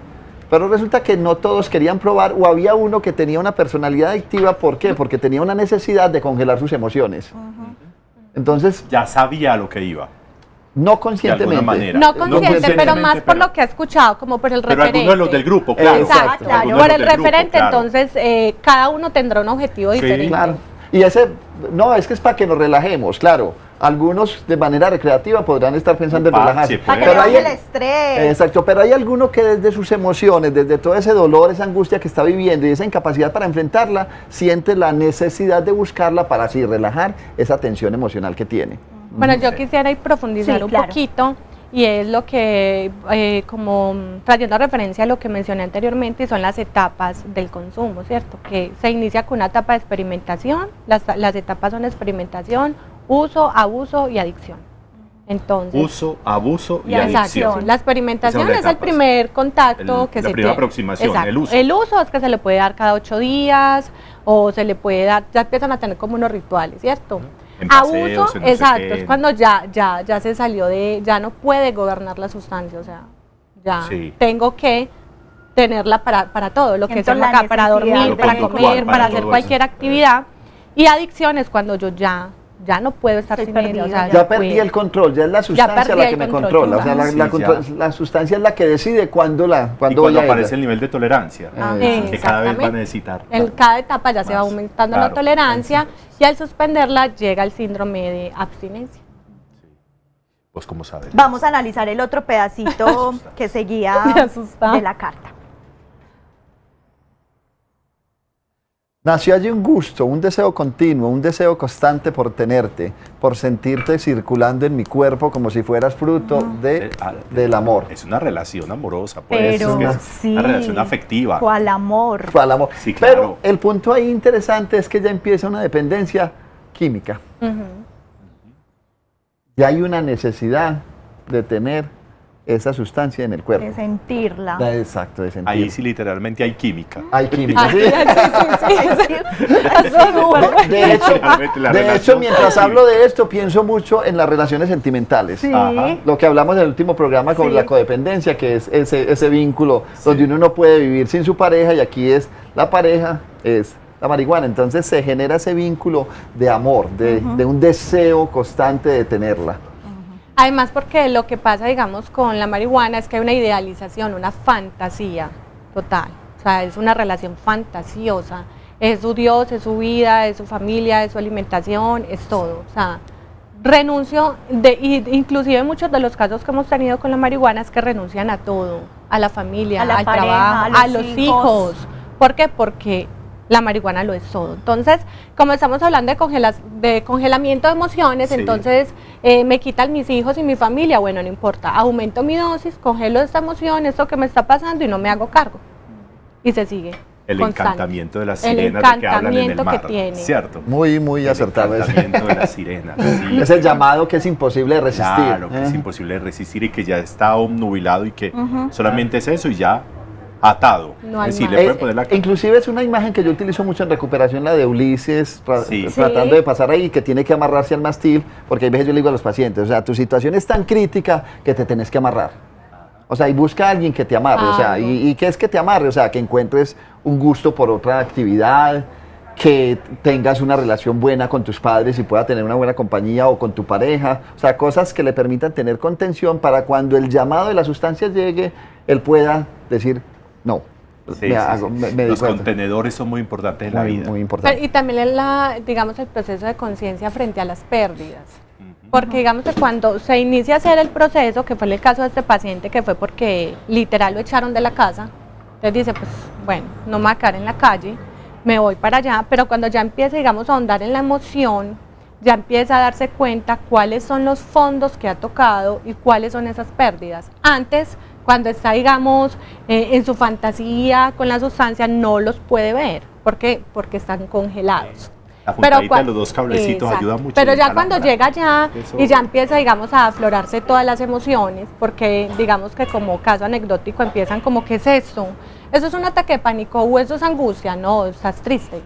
S2: Pero resulta que no todos querían probar, o había uno que tenía una personalidad adictiva. ¿Por qué? Porque tenía una necesidad de congelar sus emociones. Entonces,
S3: Ya sabía a lo que iba.
S2: no conscientemente.
S3: manera.
S4: No
S3: No
S4: consciente, pero
S3: conscientemente,
S4: más por
S3: pero-
S4: lo que ha escuchado, como por el
S3: Pero
S4: referente.
S3: algunos de los del grupo, claro.
S2: Exacto,
S1: claro.
S3: Algunos
S4: Por
S3: de
S4: el
S3: los del grupo,
S4: referente,
S3: claro.
S4: entonces, cada uno tendrá un objetivo
S3: Sí,
S4: diferente.
S2: Claro. Y ese, no, es que es para que nos relajemos, claro. Algunos de manera recreativa podrán estar pensando en
S3: Parche,
S2: relajarse.
S3: pues.
S1: Para que
S2: Pero
S1: le
S2: hay-
S1: baje el estrés.
S2: Exacto, pero hay alguno que desde sus emociones, desde todo ese dolor, esa angustia que está viviendo y esa incapacidad para enfrentarla, siente la necesidad de buscarla para así relajar esa tensión emocional que tiene.
S4: Bueno, yo quisiera ir profundizar
S1: Sí,
S4: un
S1: claro.
S4: poquito y es lo que, como trayendo referencia a lo que mencioné anteriormente, y son las etapas del consumo, ¿cierto? Que se inicia con una etapa de experimentación, las etapas son experimentación, uso, abuso y adicción. Entonces,
S3: Uso, abuso y
S1: Exacto.
S3: adicción.
S4: la experimentación
S3: Esas son las
S4: es el
S3: etapas.
S4: primer contacto
S3: El-
S4: que
S3: la
S4: se
S3: primera
S4: tiene.
S3: aproximación,
S4: Exacto.
S3: el uso.
S4: El uso es que se le puede dar cada 8 días o se le puede dar, ya empiezan a tener como unos rituales, ¿cierto?
S3: En paseos,
S4: Abuso,
S3: en no sé
S4: exacto,
S3: qué.
S4: es cuando ya se salió ya no puede gobernar la sustancia, o sea, ya
S3: Sí.
S4: tengo que tenerla para todo, lo que
S1: Siento
S4: es
S1: la
S4: acá, para
S1: necesidad
S4: dormir,
S3: Lo
S4: para
S3: conductual,
S4: comer,
S3: para
S4: para
S3: todo
S4: hacer
S3: eso.
S4: cualquier actividad. Y adicción es cuando yo ya no puedo estar
S1: Estoy
S4: sin ella, o sea,
S1: perdida,
S2: Ya perdí
S4: puedo.
S2: el control, ya es la sustancia
S4: perdí
S2: la
S4: el
S2: que me
S4: control,
S2: controla. O sea,
S3: sí,
S2: la sustancia es la que decide cuándo
S3: Y
S2: voy
S3: cuando
S2: a
S3: aparece
S2: ella.
S3: el nivel de tolerancia,
S1: Ah,
S3: que cada vez va a
S4: exactamente.
S3: necesitar.
S4: En cada etapa ya se va
S3: Más.
S4: aumentando
S3: Claro.
S4: la tolerancia y al suspenderla llega el síndrome de abstinencia.
S3: Pues como sabes.
S1: Vamos a analizar el otro pedacito que seguía
S4: Me asusta.
S1: de la carta.
S2: Nació allí un gusto, un deseo continuo, un deseo constante por tenerte, por sentirte circulando en mi cuerpo como si fueras fruto del amor.
S3: Es una relación amorosa, pues.
S1: Pero
S3: Es
S1: sí.
S3: una relación afectiva.
S1: ¿Cuál amor?
S2: Al amor.
S3: Sí, claro.
S2: Pero el punto ahí interesante es que ya empieza una dependencia química. Ya hay una necesidad de tener esa sustancia en el cuerpo.
S1: De sentirla.
S2: Exacto, de sentirla.
S3: Ahí sí literalmente hay química.
S2: Hay química,
S4: Ah,
S2: ¿sí?
S4: sí. Eso es bueno.
S3: Realmente la
S2: De hecho,
S3: relación
S2: mientras
S3: con
S2: hablo de esto, pienso mucho en las relaciones sentimentales.
S1: Sí.
S3: Ajá.
S2: Lo que hablamos en el último programa con
S1: Sí.
S2: la codependencia, que es ese vínculo donde uno no puede vivir sin su pareja, y aquí es la pareja, es la marihuana. Entonces se genera ese vínculo de amor, de un deseo constante de tenerla.
S4: Además, porque lo que pasa, digamos, con la marihuana es que hay una idealización, una fantasía total. O sea, es una relación fantasiosa. Es su Dios, es su vida, es su familia, es su alimentación, es todo. O sea, renuncio, inclusive muchos de los casos que hemos tenido con la marihuana es que renuncian a todo, a la familia,
S1: A la
S4: al
S1: pareja,
S4: trabajo,
S1: a
S4: a
S1: los
S4: los
S1: hijos.
S4: hijos. ¿Por qué? Porque la marihuana lo es todo. Entonces, como estamos hablando de congelamiento de emociones,
S3: Sí.
S4: entonces me quitan mis hijos y mi familia, bueno, no importa, aumento mi dosis, congelo esta emoción, esto que me está pasando y no me hago cargo. Y se sigue.
S3: el
S4: constante.
S3: encantamiento de las
S4: El
S3: sirenas de que hablan en el
S4: encantamiento
S3: mar,
S4: que tiene.
S3: ¿cierto?
S2: Muy
S3: El
S2: acertado ese.
S3: encantamiento de las sirenas, sí.
S2: Es el llamado que es imposible de resistir.
S3: Claro, que es imposible de resistir y que ya está obnubilado y que solamente es eso y ya atado.
S4: No hay
S3: es decir,
S4: más.
S3: le pueden poner la
S2: Inclusive es una imagen que yo utilizo mucho en recuperación, la de Ulises,
S3: Sí.
S2: tratando
S4: Sí.
S2: de pasar ahí, que tiene que amarrarse al mastil, porque hay veces yo le digo a los pacientes, o sea, tu situación es tan crítica que te tenés que amarrar. O sea, y busca a alguien que te amarre, o sea,
S4: Algo.
S2: ¿y qué es que te amarre? O sea, que encuentres un gusto por otra actividad, que tengas una relación buena con tus padres y pueda tener una buena compañía o con tu pareja, o sea, cosas que le permitan tener contención para cuando el llamado de la sustancia llegue, él pueda decir, no,
S3: Sí,
S2: me
S3: sí,
S2: hago,
S3: sí.
S2: me di
S3: Los
S2: cuenta.
S3: contenedores son muy importantes en la
S2: Muy,
S3: vida.
S2: muy importante.
S4: Y también digamos, el proceso de conciencia frente a las pérdidas. Porque digamos que cuando se inicia a hacer el proceso, que fue el caso de este paciente, que fue porque literal lo echaron de la casa, entonces dice, pues bueno, no me voy a quedar en la calle, me voy para allá, pero cuando ya empieza, digamos, a ahondar en la emoción, ya empieza a darse cuenta cuáles son los fondos que ha tocado y cuáles son esas pérdidas. Antes, cuando está, digamos, en su fantasía con la sustancia, no los puede ver. ¿Por qué? Porque están congelados.
S3: La puntadita de
S4: cua-
S3: los dos cablecitos
S4: Exacto.
S3: ayuda mucho.
S4: Pero
S3: en
S4: ya
S3: la
S4: cuando
S3: lámpara.
S4: llega allá
S3: Eso-
S4: y ya empieza, digamos, a aflorarse todas las emociones, porque digamos que como caso anecdótico empiezan como, ¿qué es esto? ¿Eso es un ataque de pánico o eso es angustia? No, estás triste.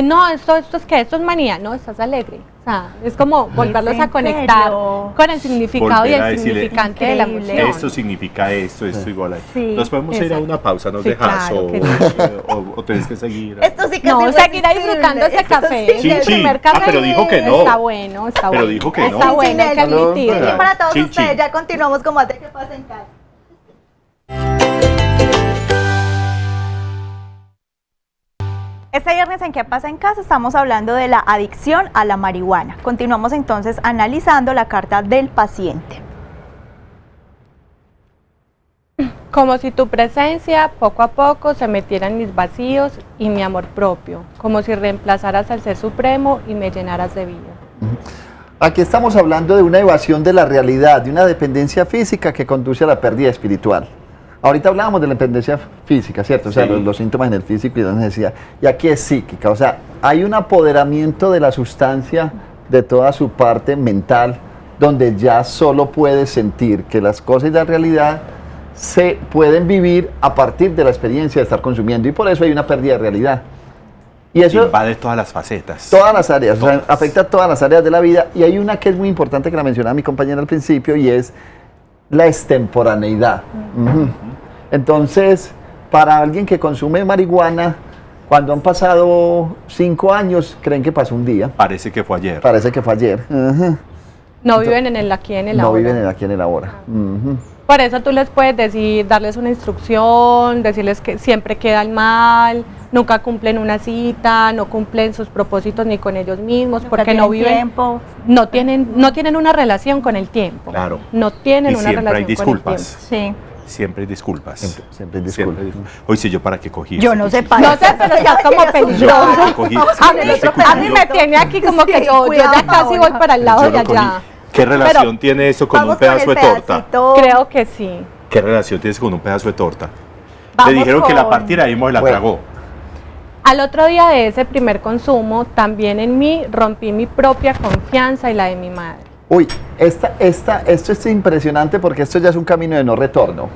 S4: No, esto es que esto es manía, no, estás alegre. O sea, es como volverlos a
S1: en
S4: conectar
S1: serio?
S4: con el significado y
S3: Volver a
S4: el
S3: decirle,
S4: significante de la
S1: Increíble.
S4: emoción.
S3: Esto significa esto igual a esto.
S1: Sí,
S3: Nos podemos ir a
S4: exacto.
S3: una pausa, nos
S4: Sí,
S3: dejas
S4: claro que
S3: o tenés que seguir.
S1: Esto sí que
S4: No,
S1: es
S4: seguirá
S1: irresistible.
S4: disfrutando ese
S1: Esto
S4: café.
S1: sí
S3: Sí,
S4: el
S3: sí.
S4: primer
S3: Ah,
S4: café
S3: pero dijo que no.
S4: Está bueno, está
S3: Pero
S4: bueno.
S3: dijo que no.
S4: Está bueno, hay que
S2: Salud.
S4: admitirlo.
S1: Y para todos
S3: Chin,
S1: ustedes,
S3: chin.
S1: ya continuamos con más de qué pasa en casa. Este viernes en ¿Qué pasa en casa? Estamos hablando de la adicción a la marihuana. Continuamos entonces analizando la carta del paciente.
S4: Como si tu presencia poco a poco se metiera en mis vacíos y mi amor propio, como si reemplazaras al Ser Supremo y me llenaras de vida.
S2: Aquí estamos hablando de una evasión de la realidad, de una dependencia física que conduce a la pérdida espiritual. Ahorita hablábamos de la dependencia física, ¿cierto? O sea,
S3: Sí.
S2: los síntomas en el físico y la necesidad. Y aquí es psíquica, o sea, hay un apoderamiento de la sustancia de toda su parte mental, donde ya solo puede sentir que las cosas y la realidad se pueden vivir a partir de la experiencia de estar consumiendo, y por eso hay una pérdida de realidad. Y eso
S3: Invade todas las facetas.
S2: todas las áreas, o sea,
S3: Todas.
S2: afecta a todas las áreas de la vida, y hay una que es muy importante que la mencionaba mi compañera al principio, y es la extemporaneidad. Ujú. Entonces, para alguien que consume marihuana, cuando han pasado 5 años, creen que pasó un día,
S3: Parece que fue ayer.
S2: parece que fue ayer. Ujú.
S4: No viven en el aquí, en el
S2: No
S4: ahora.
S2: viven en el aquí en el ahora. Ujú.
S4: Por eso tú les puedes decir, darles una instrucción, decirles que siempre quedan mal, nunca cumplen una cita, no cumplen sus propósitos ni con ellos mismos, porque no viven,
S1: tiempo.
S4: no tienen una relación con el tiempo.
S3: Claro.
S4: No tienen
S3: Y
S4: una
S3: siempre hay
S4: relación con el
S3: disculpas.
S4: tiempo.
S1: Sí.
S3: Siempre hay disculpas.
S2: Siempre hay disculpas.
S3: Hoy sí, yo para qué cogí.
S1: Yo
S3: ese
S1: no sé,
S3: curso?
S4: No sé, pero estás como
S3: Yo para qué
S4: peligroso.
S3: cogí
S4: A mí me tiene aquí como que yo ya casi voy para el lado
S3: Yo
S4: de
S3: lo cogí.
S4: allá.
S3: ¿Qué relación tiene eso con un
S1: Vamos
S3: pedazo
S1: el
S3: de torta?
S1: pedacito.
S4: Creo que sí.
S3: ¿Qué relación tienes con un pedazo de torta?
S1: Vamos
S3: Le dijeron que la
S1: con-
S3: partiera y mismo la
S2: Bueno.
S3: tragó.
S4: Al otro día de ese primer consumo, también en mí rompí mi propia confianza y la de mi madre.
S2: Uy, esto es impresionante porque esto ya es un camino de no retorno.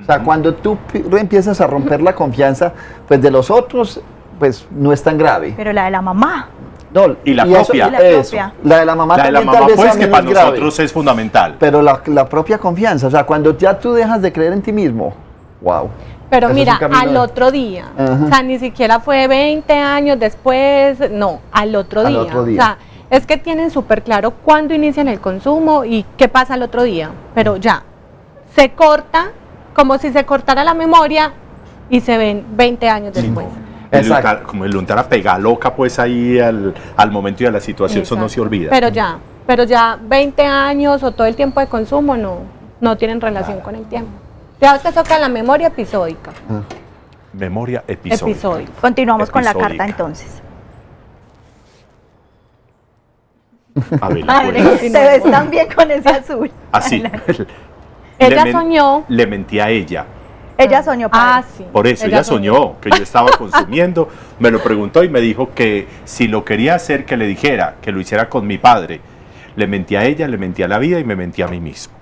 S2: O sea, cuando tú empiezas a romper la confianza, pues de los otros, pues no es tan grave.
S1: Pero la de la mamá.
S2: No,
S3: Y la
S2: eso-
S3: propia.
S1: Y la
S2: eso.
S1: propia.
S2: La de la mamá
S3: La de la
S2: también tal
S3: mamá,
S2: vez
S3: pues,
S2: sea
S3: que para
S2: menos grave.
S3: nosotros es fundamental.
S2: Pero la propia confianza, o sea, cuando ya tú dejas de creer en ti mismo, wow.
S4: Pero
S2: Eso es
S4: mira,
S2: un camino
S4: al
S2: de-
S4: otro día,
S2: Ajá.
S4: o sea, ni siquiera fue 20 años después, no, al otro
S2: Al
S4: día.
S2: otro día.
S4: O sea, es que tienen súper claro cuándo inician el consumo y qué pasa al otro día. Pero ya, se corta como si se cortara la memoria y se ven 20 años después.
S2: Exacto.
S3: Como el untar a pegar loca, pues ahí al momento y a la situación, eso no se
S4: Exacto.
S3: olvida.
S4: Pero ya 20 años o todo el tiempo de consumo no tienen relación con el tiempo. Ya te toca la memoria episódica.
S3: Memoria episódica.
S1: Continuamos con la
S3: Episódica.
S1: carta entonces.
S3: A ver,
S1: Madre,
S3: pues.
S1: te ves tan bien con ese azul.
S3: Así.
S4: Ella soñó.
S3: Le mentí a ella.
S1: Ella soñó padre.
S4: Sí.
S3: Por eso, ella soñó que yo estaba consumiendo, me lo preguntó y me dijo que si lo quería hacer, que le dijera, que lo hiciera con mi padre. Le mentí a ella, le mentí a la vida y me mentí a mí mismo.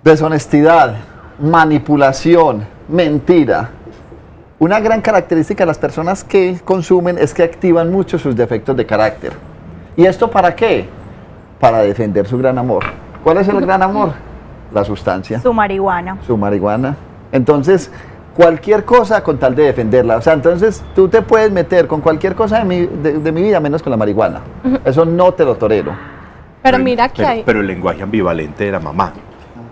S2: Deshonestidad, manipulación, mentira. Una gran característica de las personas que consumen es que activan mucho sus defectos de carácter. ¿Y esto para qué? Para defender su gran amor. ¿Cuál es el gran amor? La sustancia,
S1: Su marihuana.
S2: su marihuana. Entonces, cualquier cosa con tal de defenderla. O sea, entonces tú te puedes meter con cualquier cosa de mi vida, menos con la marihuana. Eso no te lo tolero.
S4: Pero mira que hay...
S3: Pero el lenguaje ambivalente de la mamá.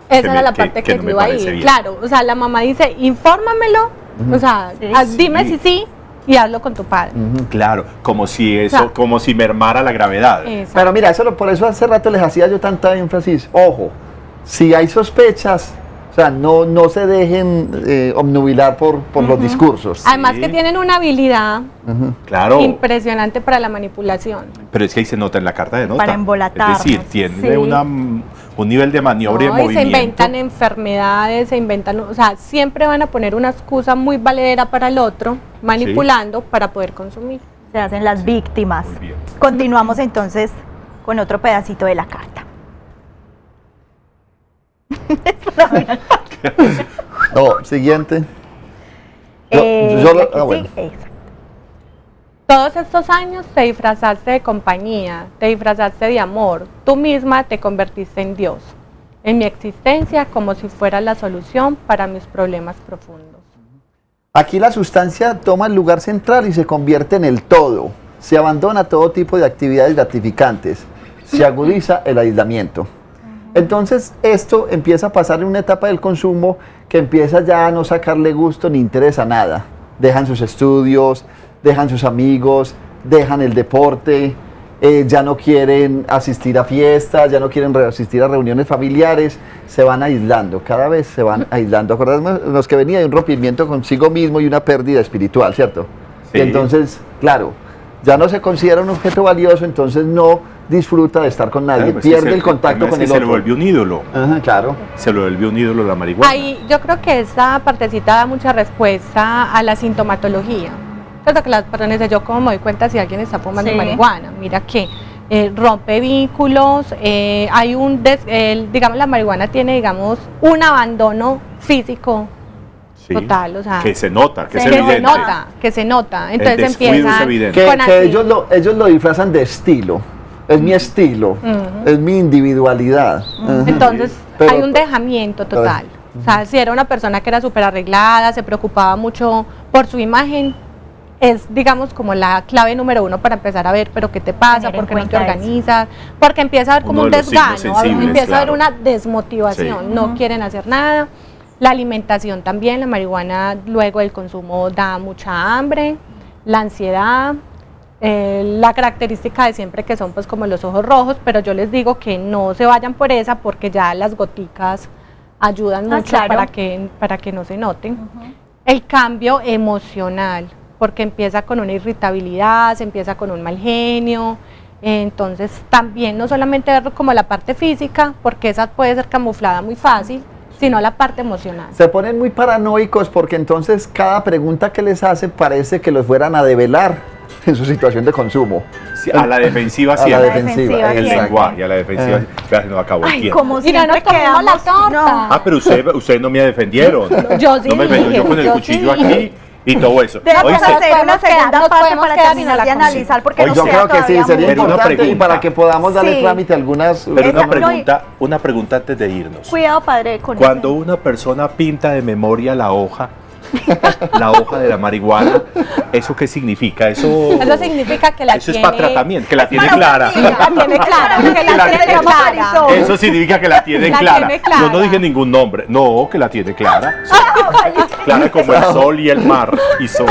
S4: Esa
S3: que
S4: era
S3: me-
S4: la
S3: que-
S4: parte
S3: que
S4: que,
S3: no
S4: yo
S3: me
S4: iba a
S3: parece
S4: ir.
S3: bien.
S4: Claro, o sea, la mamá dice, infórmamelo, o sea, dime si sí y hazlo con tu padre.
S3: Claro, como si eso,
S4: O sea,
S3: como si mermara la gravedad.
S4: Exacto.
S2: Pero mira, por eso hace rato les hacía yo tanta énfasis. Ojo, si hay sospechas, o sea, no se dejen obnubilar por los discursos.
S4: Además
S3: Sí.
S4: que tienen una habilidad
S3: Claro.
S4: impresionante para la manipulación.
S3: Pero es que ahí se nota en la carta de nota.
S1: Para embolatarnos,
S3: Es decir, tiene
S1: sí.
S3: un nivel de maniobra y
S4: ¿no?
S3: de
S4: Y se
S3: movimiento.
S4: inventan enfermedades, se inventan, o sea, siempre van a poner una excusa muy valedera para el otro, manipulando para poder consumir.
S1: Se hacen las víctimas.
S3: Muy bien.
S1: Continuamos entonces con otro pedacito de la carta.
S2: No, siguiente.
S1: La que
S2: bueno.
S1: sigue, exacto.
S4: Todos estos años te disfrazaste de compañía, te disfrazaste de amor, tú misma te convertiste en Dios, en mi existencia como si fuera la solución para mis problemas profundos.
S2: Aquí la sustancia toma el lugar central y se convierte en el todo. Se abandona todo tipo de actividades gratificantes. Se agudiza el aislamiento. Entonces esto empieza a pasar en una etapa del consumo que empieza ya a no sacarle gusto ni interés a nada. Dejan sus estudios, dejan sus amigos, dejan el deporte, ya no quieren asistir a fiestas, ya no quieren asistir a reuniones familiares, se van aislando, cada vez se van aislando. Acordamos que venía de un rompimiento consigo mismo y una pérdida espiritual, ¿cierto?
S3: Sí.
S2: Y entonces, claro, ya no se considera un objeto valioso, entonces no disfruta de estar con nadie,
S3: Claro, pues
S2: pierde
S3: es
S2: el contacto con el
S3: se
S2: otro.
S3: le volvió un ídolo.
S2: Ajá, claro.
S3: Se le volvió un ídolo la marihuana.
S4: Ahí yo creo que esta partecita da mucha respuesta a la sintomatología. Claro que las personas dicen, yo como me doy cuenta si alguien está fumando
S1: Sí.
S4: marihuana, mira que rompe vínculos, hay digamos la marihuana tiene digamos un abandono físico
S3: Sí.
S4: total, o sea,
S3: Que se nota, que es
S1: que
S4: que
S3: evidente.
S4: se nota, entonces
S3: descuido es
S4: empieza
S3: evidente.
S2: Que,
S4: con
S2: que
S4: así.
S2: ellos lo disfrazan de estilo. Es mi estilo, es mi individualidad. Ajá.
S4: Entonces
S2: Pero-
S4: hay un dejamiento total. O sea, si era una persona que era súper arreglada, se preocupaba mucho por su imagen, es digamos como la clave número uno para empezar a ver, pero ¿qué te pasa?
S1: Tener en
S4: ¿Por qué no te
S1: cuenta eso.
S4: organizas? Porque empieza a haber como
S3: Uno
S4: un
S3: de los signos
S4: desgano,
S3: sensibles,
S4: empieza a haber
S3: claro.
S4: una desmotivación,
S3: Sí.
S4: no quieren hacer nada. La alimentación también, la marihuana luego del consumo da mucha hambre, la ansiedad, la característica de siempre que son pues como los ojos rojos, pero yo les digo que no se vayan por esa porque ya las goticas ayudan mucho
S1: claro.
S4: para que no se noten. El cambio emocional, porque empieza con una irritabilidad, se empieza con un mal genio. Entonces también no solamente verlo como la parte física, porque esa puede ser camuflada muy fácil, sino la parte emocional.
S2: Se ponen muy paranoicos porque entonces cada pregunta que les hacen parece que los fueran a develar en su situación de consumo.
S3: Sí, a la defensiva
S2: A la
S3: siempre.
S2: defensiva,
S3: El
S1: siempre.
S3: lenguaje, a la defensiva. Ya se nos acabó el
S1: Ay,
S3: tiempo.
S1: como
S4: Mira,
S1: siempre
S4: nos comimos la
S1: quedamos...
S4: torta.
S3: Ah, pero usted no me defendieron.
S4: Yo sí
S3: No me defendió,
S4: dije,
S3: yo con el
S4: yo
S3: cuchillo
S4: sí
S3: aquí y todo eso.
S1: Debemos
S3: ¿Oíste?
S1: hacer una
S4: Podemos
S1: segunda
S4: quedar- nos
S1: parte
S4: podemos
S1: para
S4: quedar y
S1: terminar
S4: no
S1: de
S4: la
S1: analizar, porque
S2: Hoy
S1: nos
S2: yo
S1: queda
S2: creo que sí,
S1: todavía
S2: sería
S3: Pero una
S2: importante y
S3: pregunta.
S2: para que podamos darle
S1: Sí.
S2: trámite a algunas...
S3: Pero
S1: Exacto.
S3: una pregunta antes de irnos.
S1: Cuidado, padre, con
S3: Cuando
S1: ese.
S3: una persona pinta de memoria la hoja de la marihuana, ¿eso qué significa? Eso
S4: significa que la
S3: eso
S4: tiene...
S3: es para tratamiento, que la tiene
S1: para
S3: clara.
S1: un día.
S4: La tiene clara, que la
S3: La
S4: tiene
S3: tiene
S4: clara.
S3: Eso significa que la tiene
S4: La
S3: clara.
S4: tiene clara.
S3: Yo no dije ningún nombre. No, que la tiene clara. Clara como el sol y el mar y sol.